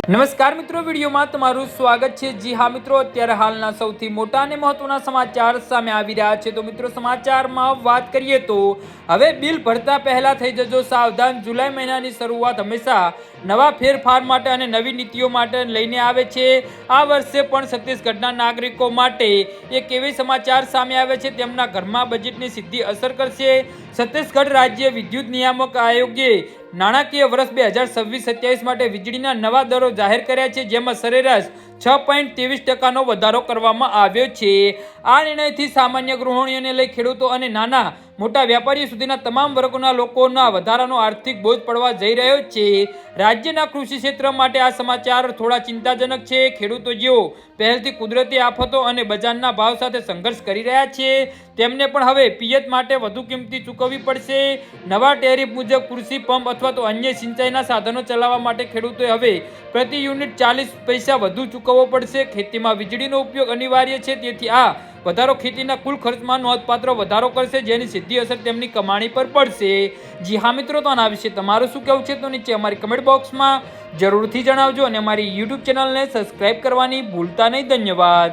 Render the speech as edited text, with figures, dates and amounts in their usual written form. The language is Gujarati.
નમસ્કાર મિત્રો, વિડીયોમાં તમારું સ્વાગત છે। જી હા મિત્રો, અત્યારે હાલના સૌથી મોટા અને મહત્વના સમાચાર સામે આવી રહ્યા છે। તો મિત્રો, સમાચારમાં વાત કરીએ તો હવે બિલ ભરતા પહેલા થઈ જજો સાવધાન। જુલાઈ મહિનાની શરૂઆત હંમેશા નવા ફેરફાર માટે અને નવી નીતિઓ માટે લઈને આવે છે। આ વર્ષે પણ છત્તીસગઢના નાગરિકો માટે એક એવી સમાચાર સામે આવે છે તેમના ઘરમાં બજેટની સીધી અસર કરશે। છત્તીસગઢ રાજ્ય વિદ્યુત નિયામક આયોગે નાણાકીય વર્ષ 2026-27 માટે વીજળીના નવા દરો જાહેર કર્યા છે, જેમાં સરેરાશ 6.23% વધારો કરવામાં આવ્યો છે। આ નિર્ણયથી સામાન્ય ગૃહિણીઓને લઈ ખેડૂતો અને નાના મોટા વેપારીઓ સુધીના તમામ વર્ગોના લોકોના વધારાનો આર્થિક બોજ પડવા જઈ રહ્યો છે। રાજ્યના કૃષિ ક્ષેત્ર માટે આ સમાચાર થોડા ચિંતાજનક છે। ખેડૂતો જેઓ પહેલથી કુદરતી આફતો અને બજારના ભાવ સાથે સંઘર્ષ કરી રહ્યા છે તેમને પણ હવે પિયત માટે વધુ કિંમત ચૂકવવી પડશે। નવા ટેરિફ મુજબ કૃષિ પંપ અથવા તો અન્ય સિંચાઈના સાધનો ચલાવવા માટે ખેડૂતોએ હવે પ્રતિ યુનિટ 40 પૈસા વધુ ચૂકવવો પડશે। ખેતીમાં વીજળીનો ઉપયોગ અનિવાર્ય છે, તેથી આ વધારો ખેતીના કુલ ખર્ચમાં નોંધપાત્ર વધારો કરશે, જેની સીધી અસર તેમની કમાણી પર પડશે। જી હા મિત્રો, તો આના વિશે તમારું શું કહેવું છે તો નીચે અમારી કમેન્ટ બોક્સમાં જરૂરથી જણાવજો અને અમારી યુટ્યુબ ચેનલને સબસ્ક્રાઇબ કરવાની ભૂલતા નહીં। ધન્યવાદ।